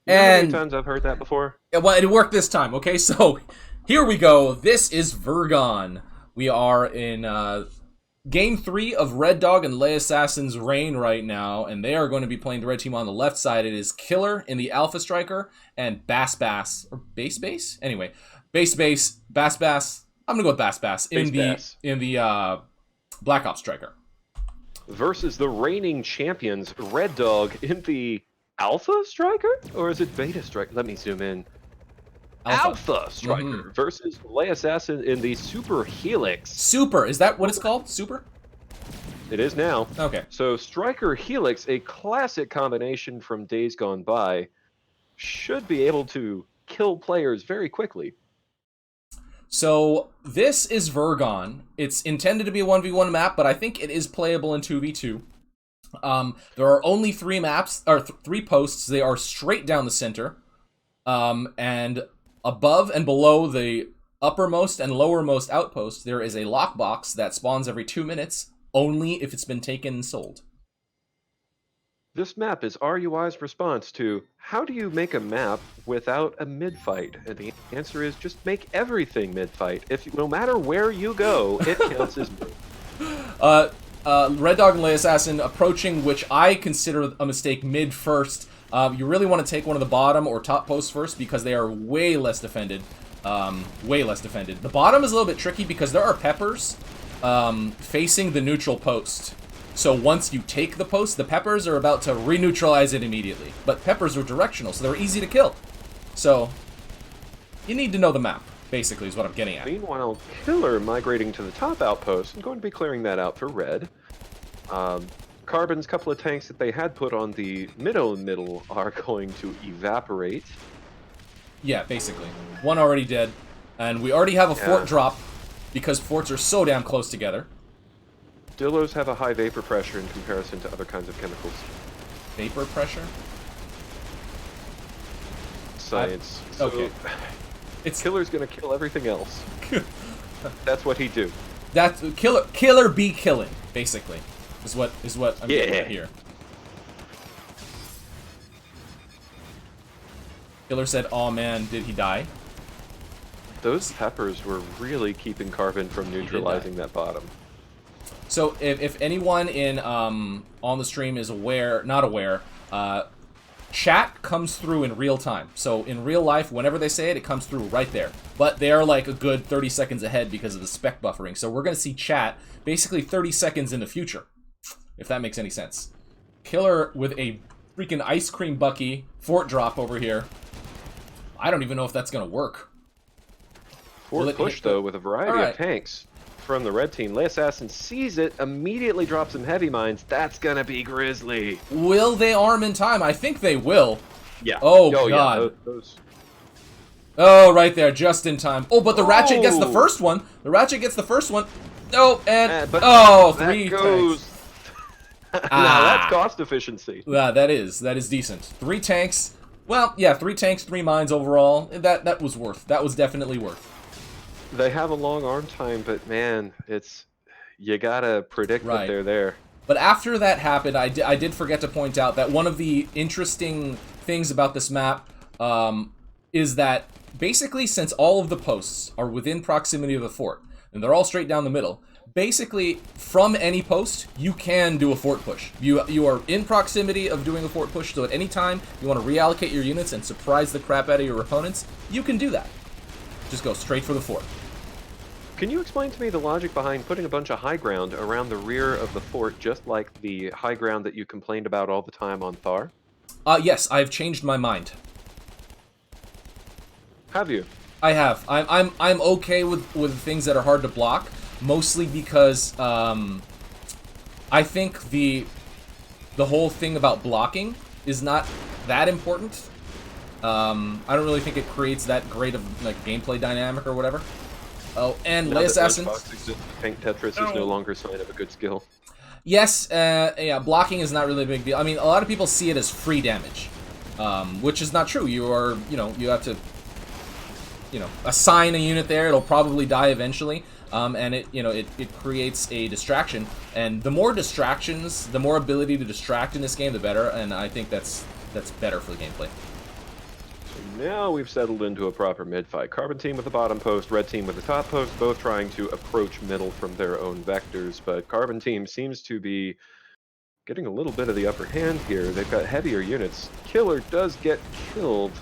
You know how many And times I've heard that before? well, it worked this time. Okay, so here we go. This is Vergon. We are in Game 3 of R3ddog and LeAssassin's reign right now, and they are going to be playing the red team on the left side. It is Killer in the Alpha Striker and BassBass, or BassBass? Anyway, BassBass. I'm going to go with BassBass in the Black Ops Striker. Versus the reigning champions, R3ddog in the Alpha Striker? Or is it Beta Striker? Let me zoom in. Alpha Striker versus LeAssassin in the Super Helix. Super, is that what it's called? Super? It is now. Okay. So Striker Helix, a classic combination from days gone by, should be able to kill players very quickly. So this is Vergon. It's intended to be a 1v1 map, but I think it is playable in 2v2. There are only 3 maps, or 3 posts. They are straight down the center. And above and below the uppermost and lowermost outpost, there is a lockbox that spawns every 2 minutes, only if it's been taken and sold. This map is RUI's response to, how do you make a map without a mid-fight? And the answer is just make everything mid-fight. No matter where you go, it counts as mid. R3ddog and LeAssassin approaching, which I consider a mistake, mid first. You really want to take one of the bottom or top posts first because they are way less defended. Way less defended. The bottom is a little bit tricky because there are peppers facing the neutral post. So once you take the post, the peppers are about to re-neutralize it immediately. But peppers are directional, so they're easy to kill. So you need to know the map, basically, is what I'm getting at. Meanwhile, Killer migrating to the top outpost. I'm going to be clearing that out for red. Carbon's couple of tanks that they had put on the middle are going to evaporate. Yeah, basically. One already dead. And we already have a fort drop because forts are so damn close together. Dillos have a high vapor pressure in comparison to other kinds of chemicals. Vapor pressure? Science. Okay. It's Killer's gonna kill everything else. That's what he do. That's killer be killing, basically. Is what I'm getting at here. Killer said, "Oh man, did he die?" Those peppers were really keeping Carbon from neutralizing that bottom. So if anyone in on the stream is not aware, chat comes through in real time. So in real life, whenever they say it, it comes through right there. But they're like a good 30 seconds ahead because of the spec buffering. So we're gonna see chat basically 30 seconds in the future, if that makes any sense. Killer with a freaking ice cream bucky fort drop over here. I don't even know if that's gonna work. Fort push though with a variety of tanks from the red team. LeAssassin sees it, immediately drops some heavy mines. That's gonna be grisly. Will they arm in time? I think they will. Yeah. Oh god. Yeah, Oh, right there, just in time. Oh, but the Ratchet gets the first one. The Ratchet gets the first one. Oh, and but 3 goes. tanks. Now that's cost efficiency. Yeah, that is decent. 3 tanks. Well, yeah, 3 tanks, 3 mines overall. That was worth. That was definitely worth. They have a long arm time, but man, you gotta predict that they're there. But after that happened, I did forget to point out that one of the interesting things about this map is that basically, since all of the posts are within proximity of the fort, and they're all straight down the middle, basically, from any post, you can do a fort push. You are in proximity of doing a fort push, so at any time you want to reallocate your units and surprise the crap out of your opponents, you can do that. Just go straight for the fort. Can you explain to me the logic behind putting a bunch of high ground around the rear of the fort, just like the high ground that you complained about all the time on Thar? Yes, I've changed my mind. Have you? I have. I'm okay with things that are hard to block, mostly because I think the whole thing about blocking is not that important. I don't really think it creates that great of like gameplay dynamic or whatever. Oh, and LeAssassin. Tank Tetris is no longer a sign of a good skill. Yes, yeah, blocking is not really a big deal. I mean, a lot of people see it as free damage, which is not true. You have to, assign a unit there. It'll probably die eventually, and it creates a distraction. And the more distractions, the more ability to distract in this game, the better. And I think that's better for the gameplay. Now we've settled into a proper mid-fight. Carbon team with the bottom post, red team with the top post, both trying to approach middle from their own vectors, but Carbon team seems to be getting a little bit of the upper hand here. They've got heavier units. Killer does get killed.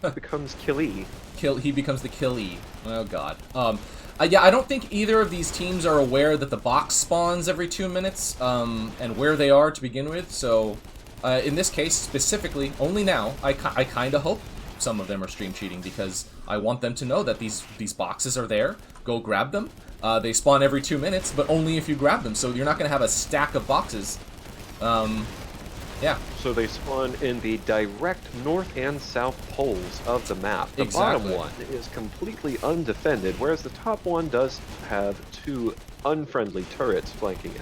Becomes killy. He becomes the killy. Oh god. Yeah, I don't think either of these teams are aware that the box spawns every 2 minutes, and where they are to begin with, so in this case, specifically, only now, I kind of hope some of them are stream cheating, because I want them to know that these boxes are there. Go grab them. They spawn every 2 minutes, but only if you grab them, so you're not going to have a stack of boxes. Yeah. So they spawn in the direct north and south poles of the map. The bottom one is completely undefended, whereas the top one does have 2 unfriendly turrets flanking it.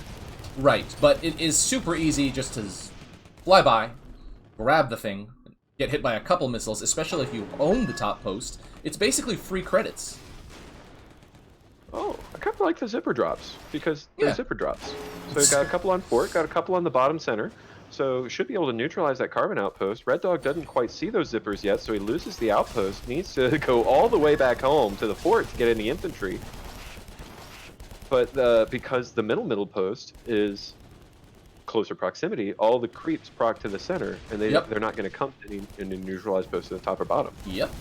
Right, but it is super easy just to fly by, grab the thing, get hit by a couple missiles, especially if you own the top post. It's basically free credits. Oh, I kind of like the zipper drops, because they're zipper drops. So you got a couple on fort, got a couple on the bottom center. So should be able to neutralize that carbon outpost. RedDog doesn't quite see those zippers yet, so he loses the outpost. Needs to go all the way back home to the fort to get any infantry. But because the middle post is closer proximity, all the creeps proc to the center, and they're not going to come to any neutralized post to the top or bottom. Yep.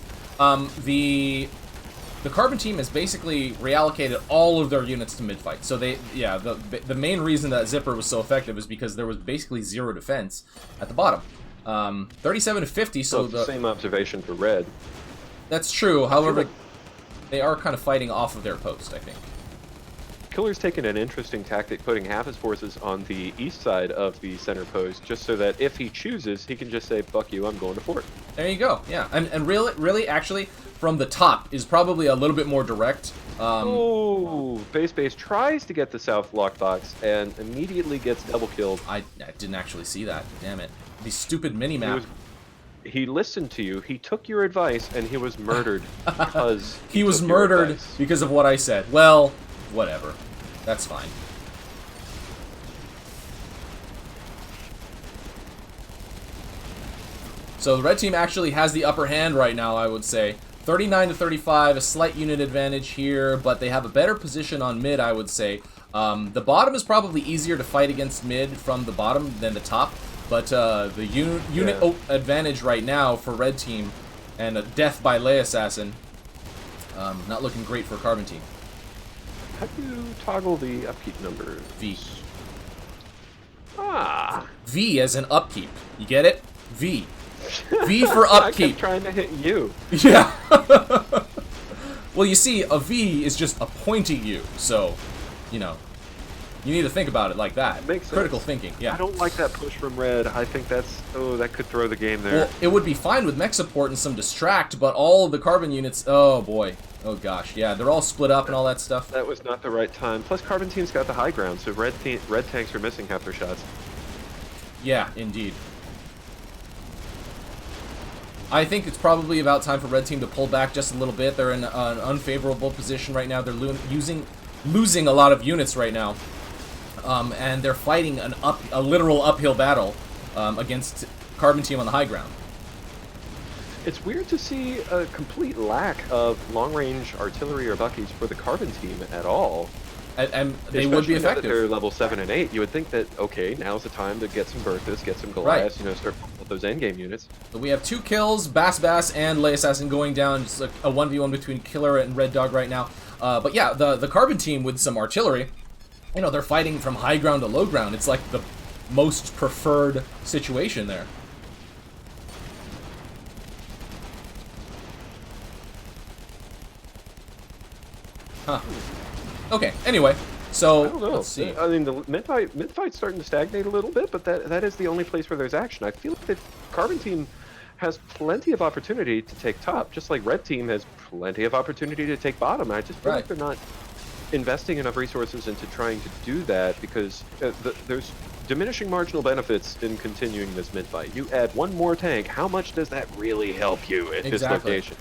The Carbon team has basically reallocated all of their units to mid-fight. So the main reason that Zipper was so effective is because there was basically 0 defense at the bottom. 37 to 50, so the same observation for Red. That's true, however, they are kind of fighting off of their post, I think. Killer's taken an interesting tactic, putting half his forces on the east side of the center post, just so that if he chooses, he can just say, fuck you, I'm going to fort. There you go, yeah. And really, actually, from the top is probably a little bit more direct. BassBass tries to get the south lockbox and immediately gets double killed. I didn't actually see that, damn it. The stupid mini-map. He listened to you, he took your advice, and he was murdered because he was murdered because of what I said. Well, whatever. That's fine. So the red team actually has the upper hand right now, I would say. 39 to 35, a slight unit advantage here, but they have a better position on mid, I would say. The bottom is probably easier to fight against mid from the bottom than the top, but the unit advantage right now for red team, and a death by LeAssassin, not looking great for Carbon team. How do you toggle the upkeep number? V. Ah. V as in upkeep. You get it? V. V for upkeep. I kept trying to hit you. Yeah. Well, you see, a V is just a pointy U, so, you know, you need to think about it like that. Makes sense. Critical thinking, yeah. I don't like that push from red. I think that's, that could throw the game there. Well, it would be fine with mech support and some distract, but all of the Carbon units, oh boy. Oh gosh, yeah, they're all split up and all that stuff. That was not the right time. Plus, Carbon team's got the high ground, so red tanks are missing half their shots. Yeah, indeed. I think it's probably about time for red team to pull back just a little bit. They're in an unfavorable position right now. They're losing a lot of units right now, and they're fighting a literal uphill battle against Carbon team on the high ground. It's weird to see a complete lack of long-range artillery or buckies for the Carbon team at all. And they would be effective. Now that they're level 7 and 8, you would think that, okay, now's the time to get some Berthas, get some Goliaths, you know, start with those endgame units. So we have 2 kills, BassBass and LeAssassin going down, just like a 1v1 between Killer and RedDog right now. But yeah, the Carbon team with some artillery, you know, they're fighting from high ground to low ground. It's like the most preferred situation there. Huh. Okay, anyway, so I don't know. Let's see. I mean, the mid-fight's starting to stagnate a little bit, but that is the only place where there's action. I feel like the Carbon team has plenty of opportunity to take top, just like red team has plenty of opportunity to take bottom. I just feel like they're not investing enough resources into trying to do that, because there's diminishing marginal benefits in continuing this mid-fight. You add one more tank, how much does that really help you at this location?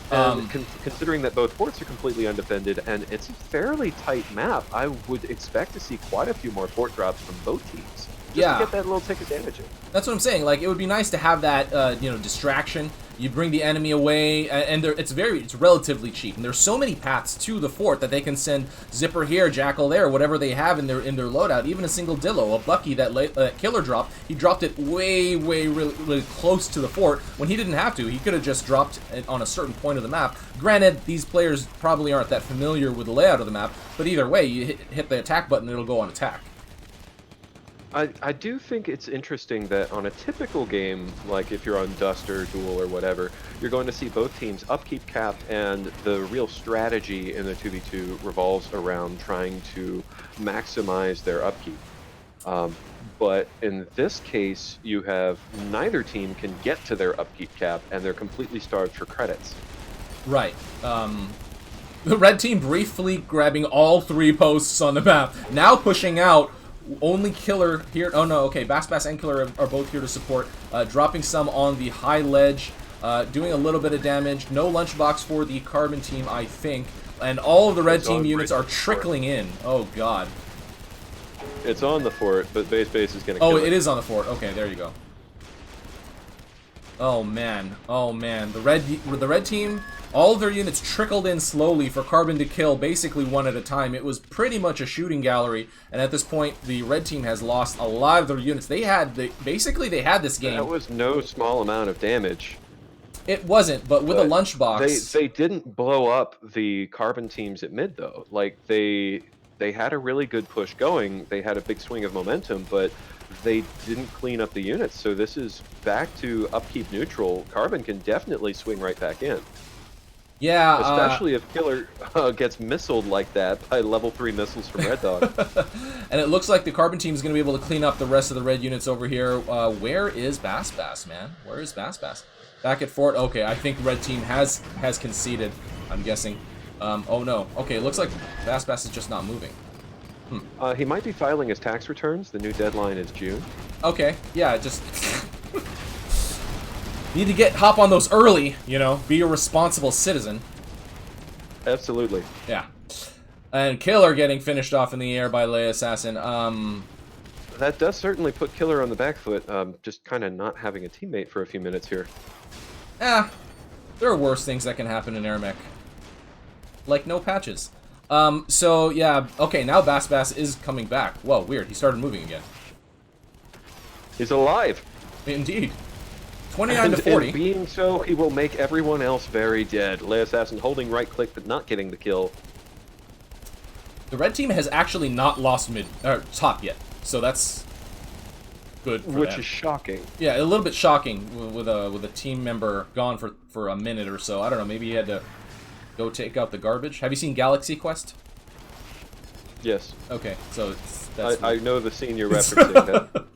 And considering that both forts are completely undefended and it's a fairly tight map, I would expect to see quite a few more fort drops from both teams. just to get that little tick of damage in. That's what I'm saying. Like, it would be nice to have that, you know, distraction. You bring the enemy away, and it's relatively cheap. And there's so many paths to the fort that they can send Zipper here, Jackal there, whatever they have in their loadout. Even a single Dillo, a Bucky that Killer dropped. He dropped it really close to the fort when he didn't have to. He could have just dropped it on a certain point of the map. Granted, these players probably aren't that familiar with the layout of the map, but either way, you hit the attack button, it'll go on attack. I do think it's interesting that on a typical game, like if you're on Dust or Duel or whatever, you're going to see both teams upkeep capped, and the real strategy in the 2v2 revolves around trying to maximize their upkeep. But in this case, you have neither team can get to their upkeep cap, and they're completely starved for credits. Right. The red team briefly grabbing all 3 posts on the map, now pushing out. Only Killer here. Oh no, okay. BassBass and Killer are both here to support. Dropping some on the high ledge, doing a little bit of damage. No lunchbox for the Carbon team, I think. And all of the red team units are trickling in. Oh god. It's on the fort, but BassBass is going to kill it. Oh, it is on the fort. Okay, there you go. Oh man. Oh man. The red team, all of their units trickled in slowly for Carbon to kill, basically one at a time. It was pretty much a shooting gallery, and at this point, the red team has lost a lot of their units. Basically they had this game. That was no small amount of damage. It wasn't, but with a lunchbox, they didn't blow up the Carbon teams at mid though. Like they had a really good push going. They had a big swing of momentum, but they didn't clean up the units. So this is back to upkeep neutral. Carbon can definitely swing right back in. Yeah, especially if Killer gets missiled like that by level 3 missiles from R3ddog. And it looks like the Carbon team is going to be able to clean up the rest of the red units over here. Where is BassBass, man? Where is BassBass? Back at fort. Okay, I think red team has conceded, I'm guessing. Oh no. Okay, it looks like BassBass is just not moving. He might be filing his tax returns. The new deadline is June. Okay, yeah, just need to hop on those early, you know, be a responsible citizen. Absolutely. Yeah. And Killer getting finished off in the air by LeAssassin. That does certainly put Killer on the back foot, just kind of not having a teammate for a few minutes here. There are worse things that can happen in AirMech. Like no patches. So, yeah, okay, now BassBass is coming back. Whoa, weird, he started moving again. He's alive! Indeed. 29 to 40. And being so, he will make everyone else very dead. LeAssassin holding right click but not getting the kill. The red team has actually not lost top yet, so that's good for Which them. is shocking. Yeah, a little bit shocking with a team member gone for a minute or so. I don't know, maybe he had to go take out the garbage. Have you seen Galaxy Quest? Yes. Okay, so that's I know the scene you're referencing.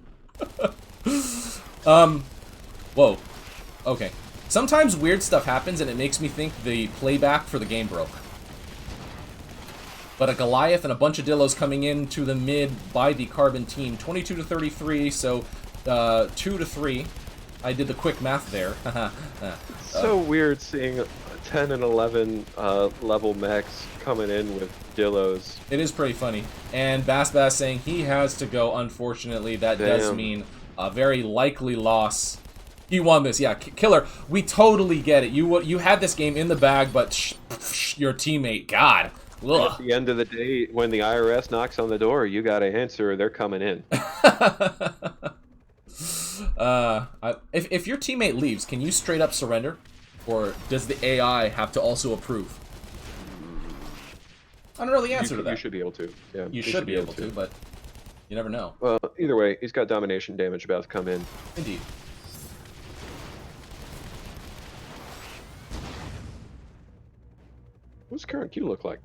Whoa. Okay. Sometimes weird stuff happens and it makes me think the playback for the game broke. But a Goliath and a bunch of Dillos coming in to the mid by the Carbon team. 22 to 33, so 2 to 3. I did the quick math there. So weird seeing 10 and 11 level mechs coming in with Dillos. It is pretty funny. And BassBass saying he has to go, unfortunately. That does mean a very likely loss. He won this, yeah. Killer, we totally get it. You had this game in the bag, but your teammate, God. Ugh. At the end of the day, when the IRS knocks on the door, you gotta answer, they're coming in. If your teammate leaves, can you straight up surrender? Or does the AI have to also approve? I don't know the answer to that. You should be able to. Yeah, you should be able to, but you never know. Well, either way, he's got domination damage about to come in. Indeed. What's the current queue look like?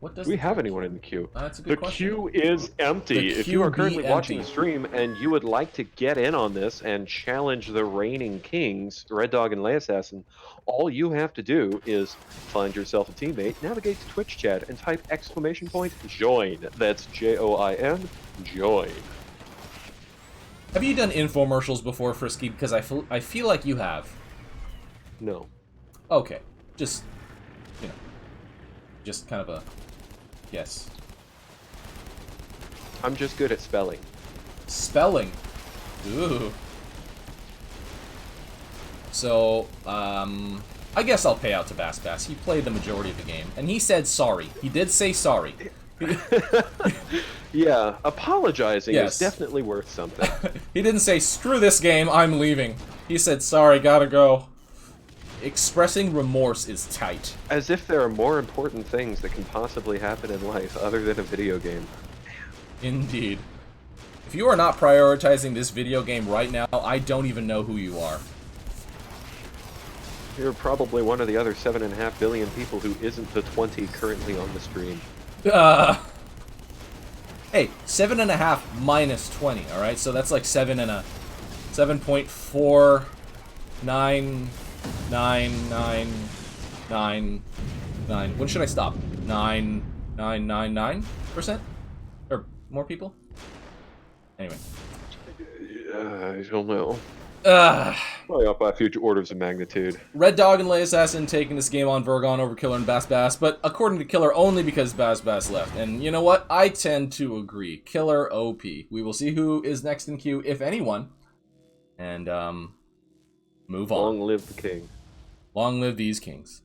What does Do we have anyone in the queue? That's a good question. The queue is empty. If you are currently watching the stream and you would like to get in on this and challenge the reigning kings, R3ddog and LeAssassin, all you have to do is find yourself a teammate, navigate to Twitch chat, and type !join. That's J-O-I-N, join. Have you done infomercials before, Frisky? Because I feel like you have. No. Okay. Just, you know, just kind of a guess. I'm just good at spelling. Spelling. Ooh. So, I guess I'll pay out to BassBass. He played the majority of the game, and he said sorry. He did say sorry. Yeah, apologizing Yes. is definitely worth something. He didn't say, screw this game, I'm leaving. He said, sorry, gotta go. Expressing remorse is tight. As if there are more important things that can possibly happen in life other than a video game. Indeed. If you are not prioritizing this video game right now, I don't even know who you are. You're probably one of the other 7.5 billion people who isn't the 20 currently on the stream. Hey, 7.5 minus 20, alright? So that's like 7.499999. When should I stop? 9.999%? Or more people? Anyway. I don't know. Probably up by a few orders of magnitude. R3ddog and LeAssassin taking this game on Vergon over Killer and BassBass, but according to Killer, only because BassBass left. And you know what? I tend to agree. Killer OP. We will see who is next in queue, if anyone. And, move on. Long live the king. Long live these kings.